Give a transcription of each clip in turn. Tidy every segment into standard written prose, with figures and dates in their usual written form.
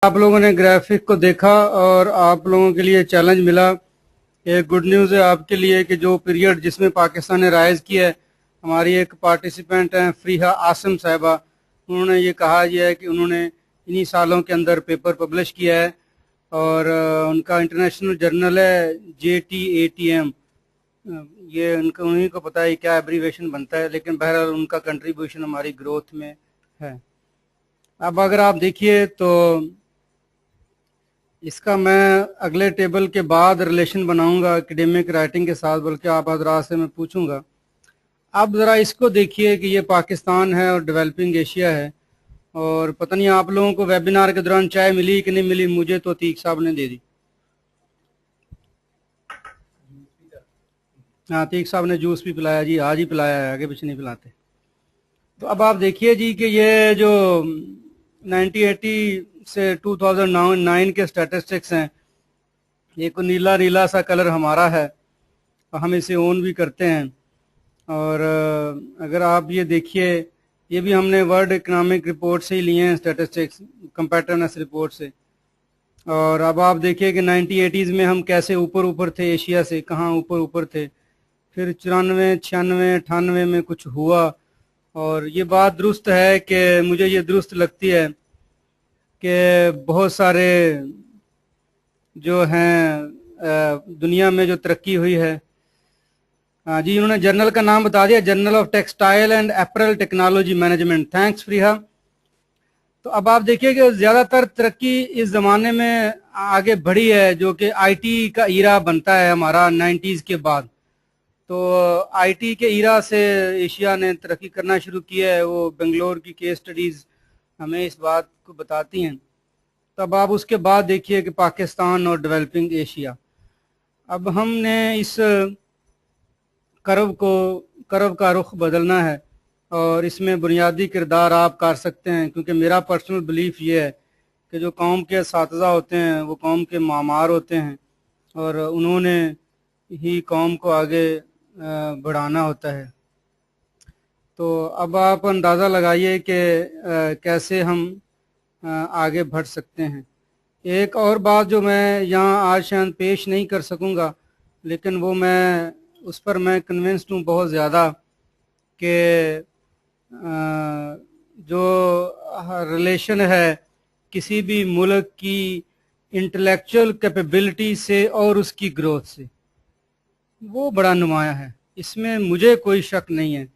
आप लोगों ने ग्राफिक को देखा और आप लोगों के लिए चैलेंज मिला। एक गुड न्यूज़ है आपके लिए कि जो पीरियड जिसमें पाकिस्तान ने राइज़ किया है, हमारी एक पार्टिसिपेंट हैं फरीहा आसिम साहिबा, उन्होंने ये कहा है कि उन्होंने इन्हीं सालों के अंदर पेपर पब्लिश किया है और उनका इंटरनेशनल जर्नल है JTATM। ये उनका उन्हीं को पता है क्या एब्रीवेशन बनता है, लेकिन बहरहाल उनका कंट्रीब्यूशन हमारी ग्रोथ में है। अब अगर आप देखिए तो इसका मैं अगले टेबल के बाद रिलेशन बनाऊंगा एकेडमिक राइटिंग के साथ, बल्कि आप हजरात से मैं पूछूंगा। अब ज़रा इसको देखिए कि ये पाकिस्तान है और डेवलपिंग एशिया है, और पता नहीं आप लोगों को वेबिनार के दौरान चाय मिली कि नहीं मिली, मुझे तो अतीक साहब ने दे दी। हाँ, अतीक साहब ने जूस भी पिलाया जी, आज ही पिलाया है, आगे पीछे नहीं पिलाते। तो अब आप देखिए जी कि ये जो 1980 से 2009 के स्टैटिस्टिक्स हैं, एक नीला नीला सा कलर हमारा है और हम इसे ओन भी करते हैं। और अगर आप ये देखिए, ये भी हमने वर्ल्ड इकोनॉमिक रिपोर्ट से ही लिए हैं, स्टैटिस्टिक्स कंपैटिटिवनेस रिपोर्ट से। और अब आप देखिए कि 1980s में हम कैसे ऊपर थे एशिया से, कहाँ ऊपर थे, फिर 94, 96, 98 में कुछ हुआ। और ये बात दुरुस्त है कि मुझे ये दुरुस्त लगती है कि बहुत सारे जो हैं दुनिया में जो तरक्की हुई है। हाँ जी, उन्होंने जर्नल का नाम बता दिया, journal of textile and apparel technology management. Thanks Fariha. तो अब आप देखिए कि ज़्यादातर तरक्की इस ज़माने में आगे बढ़ी है, जो कि IT का ईरा बनता है हमारा 90s के बाद। तो IT के ईरा से एशिया ने तरक्की करना शुरू किया है। वो बेंगलोर की केस स्टडीज़ हमें इस बात को बताती हैं। तब आप उसके बाद देखिए कि पाकिस्तान और डेवलपिंग एशिया। अब हमने इस कर्व का रुख बदलना है और इसमें बुनियादी किरदार आप कर सकते हैं, क्योंकि मेरा पर्सनल बिलीफ ये है कि जो कौम के असातिज़ा होते हैं वो कौम के मामार होते हैं और उन्होंने ही कौम को आगे बढ़ाना होता है। तो अब आप अंदाज़ा लगाइए कि कैसे हम आगे बढ़ सकते हैं। एक और बात जो मैं यहाँ आज शायद पेश नहीं कर सकूँगा, लेकिन वो मैं उस पर मैं कन्विंस्ड हूँ बहुत ज़्यादा कि जो रिलेशन है किसी भी मुल्क की इंटेलेक्चुअल कैपेबिलिटी से और उसकी ग्रोथ से, वो बड़ा नुमाया है। इसमें मुझे कोई शक नहीं है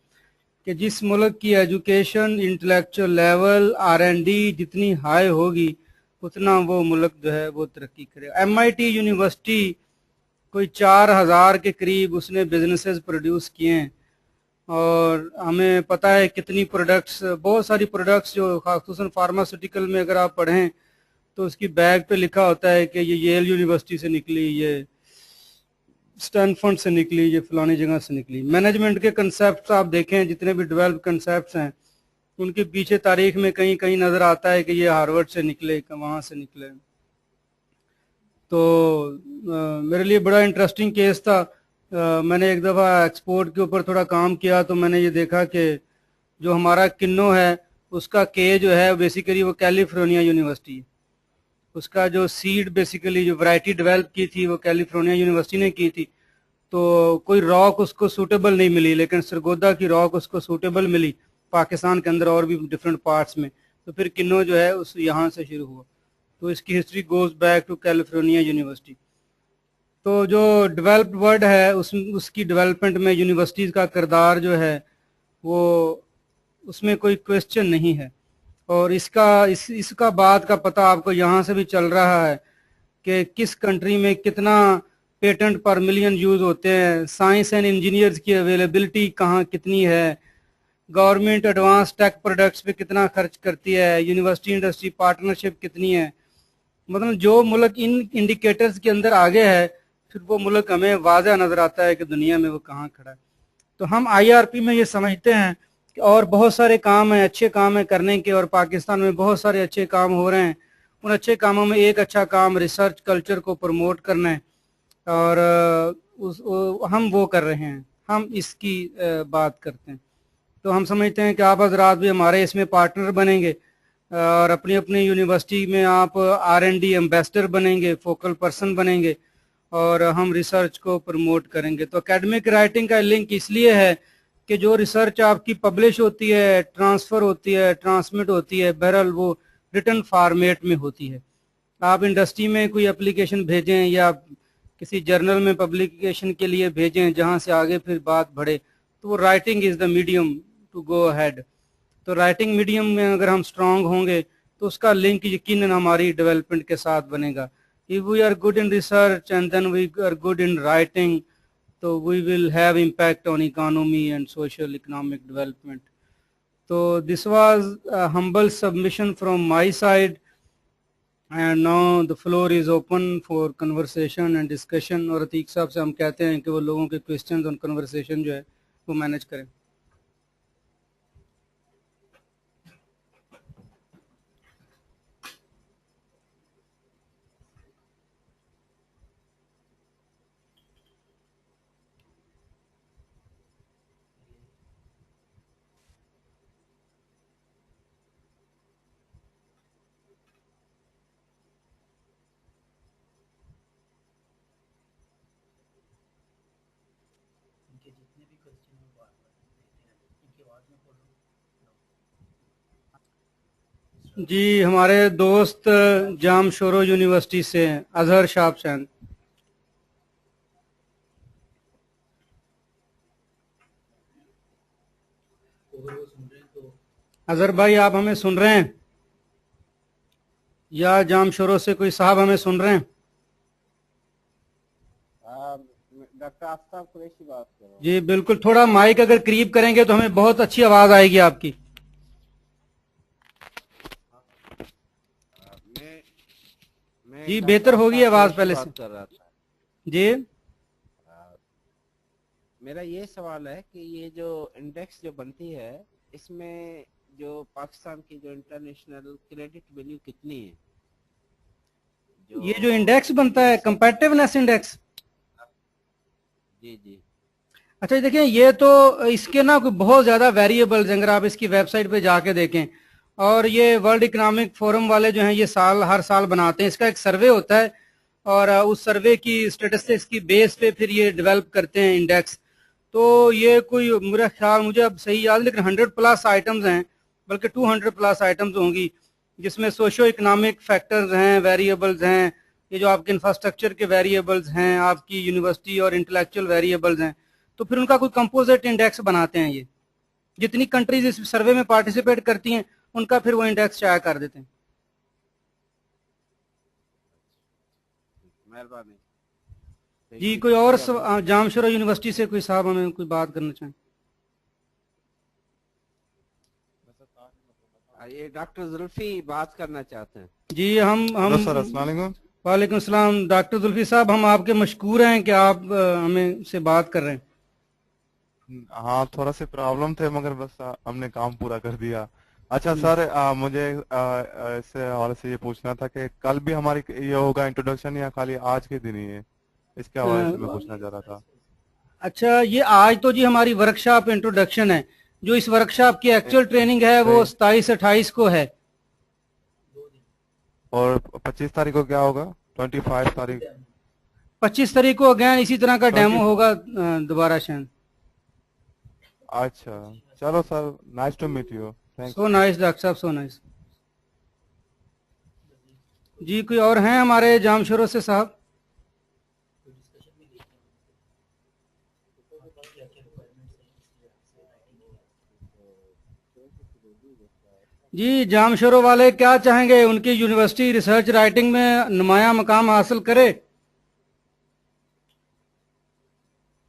कि जिस मुल्क की एजुकेशन इंटेलेक्चुअल लेवल R&D जितनी हाई होगी, उतना वो मुल्क जो है वो तरक्की करेगा। MIT यूनिवर्सिटी कोई 4000 के करीब उसने बिजनेसेस प्रोड्यूस किए हैं, और हमें पता है कितनी प्रोडक्ट्स, बहुत सारी प्रोडक्ट्स जो खासतौर फार्मास्यूटिकल में अगर आप पढ़ें तो उसकी बैग पे लिखा होता है कि ये येल यूनिवर्सिटी से निकली, ये स्टैनफोर्ड से निकली, ये फलानी जगह से निकली। मैनेजमेंट के कंसेप्ट आप देखें, जितने भी डेवलप कंसेप्ट हैं उनके पीछे तारीख में कहीं कहीं नज़र आता है कि ये हार्वर्ड से निकले, वहाँ से निकले। तो मेरे लिए बड़ा इंटरेस्टिंग केस था। मैंने एक दफ़ा एक्सपोर्ट के ऊपर थोड़ा काम किया तो मैंने ये देखा कि जो हमारा किन्नो है उसका के जो है बेसिकली वो कैलिफोर्निया यूनिवर्सिटी है। उसका जो सीड बेसिकली जो वैरायटी डेवलप की थी वो कैलिफोर्निया यूनिवर्सिटी ने की थी। तो कोई रॉक उसको सूटेबल नहीं मिली, लेकिन सरगोदा की रॉक उसको सूटेबल मिली पाकिस्तान के अंदर और भी डिफरेंट पार्ट्स में। तो फिर किन्नो जो है उस यहाँ से शुरू हुआ। तो इसकी history goes back to California university. तो जो डेवलप्ड वर्ल्ड है उसकी डेवलपमेंट में यूनिवर्सिटीज़ का किरदार जो है वो उसमें कोई क्वेश्चन नहीं है। और इसका बात का पता आपको यहाँ से भी चल रहा है कि किस कंट्री में कितना पेटेंट पर मिलियन यूज़ होते हैं, साइंस एंड इंजीनियर्स की अवेलेबिलिटी कहाँ कितनी है, गवर्नमेंट एडवांस टेक प्रोडक्ट्स पे कितना खर्च करती है, यूनिवर्सिटी इंडस्ट्री पार्टनरशिप कितनी है। मतलब जो मुल्क इन इंडिकेटर्स के अंदर आगे है, फिर वो मुल्क हमें वाज़ह नज़र आता है कि दुनिया में वो कहाँ खड़ा है। तो हम IRP में ये समझते हैं कि और बहुत सारे काम हैं, अच्छे काम हैं करने के, और पाकिस्तान में बहुत सारे अच्छे काम हो रहे हैं। उन अच्छे कामों में एक अच्छा काम रिसर्च कल्चर को प्रमोट करना है, और हम वो कर रहे हैं, हम इसकी बात करते हैं। तो हम समझते हैं कि आप हजरात भी हमारे इसमें पार्टनर बनेंगे। اور اپنی اپنی یونیورسٹی میں آپ R&D ایمبیسڈر بنیں گے, فوکل پرسن بنیں گے, اور ہم ریسرچ کو پروموٹ کریں گے. تو اکیڈمک رائٹنگ کا لنک اس لیے ہے کہ جو ریسرچ آپ کی پبلش ہوتی ہے, ٹرانسفر ہوتی ہے, ٹرانسمٹ ہوتی ہے, بہرحال وہ ریٹن فارمیٹ میں ہوتی ہے. آپ انڈسٹری میں کوئی اپلیکیشن بھیجیں یا کسی جرنل میں پبلیکیشن کے لیے بھیجیں جہاں سے آگے پھر بات بڑھے, تو وہ writing is the medium to go ahead. تو رائٹنگ میڈیم میں اگر ہم اسٹرانگ ہوں گے تو اس کا لنک یقیناً ہماری ڈیولپمنٹ کے ساتھ بنے گا. If we are good in research and then we are good in writing, so we will have impact on economy and social economic development. So this was a humble submission from my side, and now the floor is open for conversation and discussion. اور عتیق صاحب سے ہم کہتے ہیں کہ وہ لوگوں کے questions اور conversation جو ہے وہ manage کریں. جی ہمارے دوست جام شورو یونیورسٹی سے ہیں, اظہر شاہ حسین. اظہر بھائی آپ ہمیں سن رہے ہیں, یا جام شورو سے کوئی صاحب ہمیں سن رہے ہیں؟ ڈاکٹر آفتاب قریشی بات کر رہا ہوں. جی بالکل, تھوڑا مائک اگر قریب کریں گے تو ہمیں بہت اچھی آواز آئے گی آپ کی. جی بہتر ہوگی آواز پہلے سے. جی میرا یہ سوال ہے کہ یہ جو انڈیکس جو بنتی ہے اس میں جو پاکستان کی جو انٹرنیشنل کریڈٹ ویلیو کتنی ہے؟ یہ جو انڈیکس بنتا ہے کمپیٹیونیس انڈیکس. جی جی اچھا دیکھیں, یہ تو اس کے نا کوئی بہت زیادہ ویریبلز ہیں, اگر آپ اس کی ویب سائٹ پہ جا کے دیکھیں. اور یہ ورلڈ اکنامک فورم والے جو ہیں یہ ہر سال بناتے ہیں. اس کا ایک سروے ہوتا ہے اور اس سروے کی اسٹیٹسٹکس کی بیس پہ پھر یہ ڈیولپ کرتے ہیں انڈیکس. تو یہ کوئی میرا خیال, مجھے اب صحیح یاد, لیکن 100+ آئٹمز ہیں, بلکہ 200+ آئٹمز ہوں گی, جس میں سوشو اکنامک فیکٹرز ہیں, ویریبلز ہیں, یہ جو آپ کے انفراسٹرکچر کے ویریبلز ہیں, آپ کی یونیورسٹی اور انٹلیکچوئل ویریبلز ہیں. تو پھر ان کا کوئی کمپوزٹ انڈیکس بناتے ہیں. یہ جتنی کنٹریز اس سروے میں پارٹیسپیٹ کرتی ہیں ان کا پھر وہ انڈیکس شائع کر دیتے ہیں. مہربانی. جی کوئی اور جام شورو یونیورسٹی سے کوئی صاحب ہمیں کوئی بات کرنا چاہیں؟ یہ ڈاکٹر زلفی بات کرنا چاہتے ہیں. جی ہم سر السلام علیکم. وعلیکم السلام ڈاکٹر زلفی صاحب, ہم آپ کے مشکور ہیں کہ آپ ہمیں سے بات کر رہے ہیں. ہاں تھوڑا سی پرابلم تھے مگر بس ہم نے کام پورا کر دیا. اچھا سر, مجھے اس حوالے سے یہ پوچھنا تھا کہ کل بھی ہماری یہ ہوگا انٹروڈکشن یا خالی آج کے دن ہی ہے؟ اس کے حوالے سے میں پوچھنا چاہ رہا تھا. اچھا یہ آج تو جی ہماری ورکشاپ انٹروڈکشن ہے. جو اس ورکشاپ کی ایکچوئل ٹریننگ ہے وہ 27-28 کو ہے. اور 25 تاریخ کو کیا ہوگا؟ 25 تاریخ 25 تاریخ کو اگین اسی طرح کا ڈیمو ہوگا دوبارہ شاید. اچھا چلو sir, nice to meet you. So nice doctor صاحب, سو نائس. جی کوئی اور ہیں ہمارے جام شورو سے صاحب؟ جی جام شورو والے کیا چاہیں گے ان کی یونیورسٹی ریسرچ رائٹنگ میں نمایاں مقام حاصل کرے؟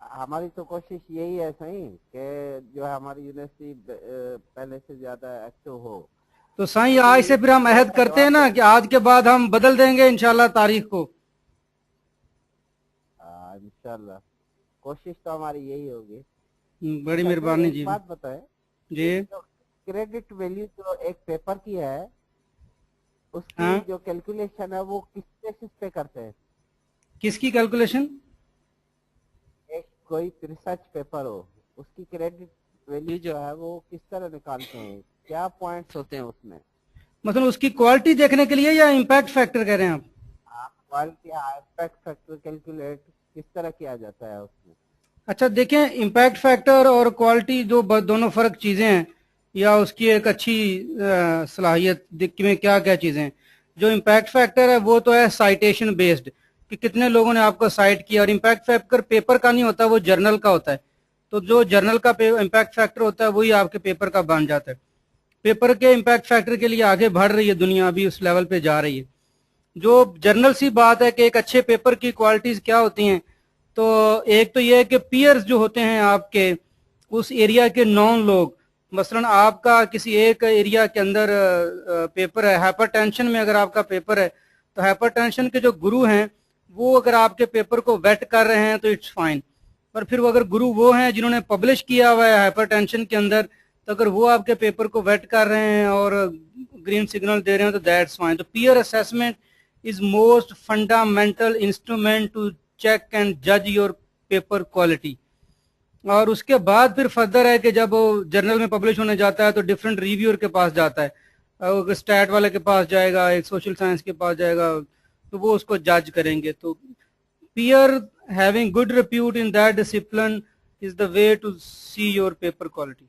ہماری تو کوشش یہی ہے صحیح کہ جو ہے ہماری یونیورسٹی پہلے سے زیادہ ایکٹیو ہو. تو سائیں آج سے پھر ہم عہد کرتے ہیں نا کہ آج کے بعد ہم بدل دیں گے انشاءاللہ تاریخ کو. انشاءاللہ کوشش تو ہماری یہی ہوگی. بڑی مہربانی جی. ایک بات بتائیں جی کریڈٹ ویلیو جو ایک پیپر کی ہے اس کی ہاں, جو کیلکولیشن ہے وہ کس بیسس پہ کرتے ہیں؟ کس کی کیلکولیشن؟ ایک کوئی ریسرچ پیپر ہو اس کی کریڈٹ ویلیو جو ہے وہ کس طرح نکالتے ہیں, کیا پوائنٹس ہوتے ہیں اس میں؟ मतलब उसकी क्वालिटी देखने के लिए या इम्पैक्ट फैक्टर कह रहे हैं आप? क्वालिटी इम्पैक्ट फैक्टर कैलकुलेट किस तरह किया जाता है उसमें? अच्छा देखें, इम्पैक्ट फैक्टर और क्वालिटी जो दोनों फर्क चीज़ें हैं, या उसकी एक अच्छी सलाहियत में क्या क्या चीज़ें हैं। जो इम्पैक्ट फैक्टर है वो तो है साइटेशन बेस्ड, कि कितने लोगों ने आपको साइट किया, और इम्पैक्ट फैक्टर पेपर का नहीं होता, वो जर्नल का होता है। तो जो जर्नल का इम्पैक्ट फैक्टर होता है वही आपके पेपर का बन जाता है। पेपर के इम्पैक्ट फैक्टर के लिए आगे बढ़ रही है दुनिया, अभी उस लेवल पे जा रही है। जो जर्नल सी बात है कि एक अच्छे पेपर की क्वालिटीज क्या होती हैं, तो एक तो ये है कि पीयर्स जो होते हैं आपके उस एरिया के नॉन लोग, मसलन आपका किसी एक एरिया के अंदर पेपर है, हाइपरटेंशन में अगर आपका पेपर है, तो हाइपरटेंशन के जो गुरु हैं वो अगर आपके पेपर को वेट कर रहे हैं तो इट्स फाइन। पर फिर वो अगर गुरु वो हैं जिन्होंने पब्लिश किया हुआ है हाइपरटेंशन के अंदर, तो अगर वो आपके पेपर को वेट कर रहे हैं और ग्रीन सिग्नल दे रहे हैं तो दैट्स फाइन। तो peer assessment is most fundamental instrument to check and judge your paper quality। और उसके बाद फिर फर्दर है कि जब वो जर्नल में पब्लिश होने जाता है तो डिफरेंट रिव्यूअर के पास जाता है, एक स्टैट वाले के पास जाएगा, एक सोशल साइंस के पास जाएगा, तो वो उसको जज करेंगे। तो peer having good repute in that discipline is the way to see your paper quality।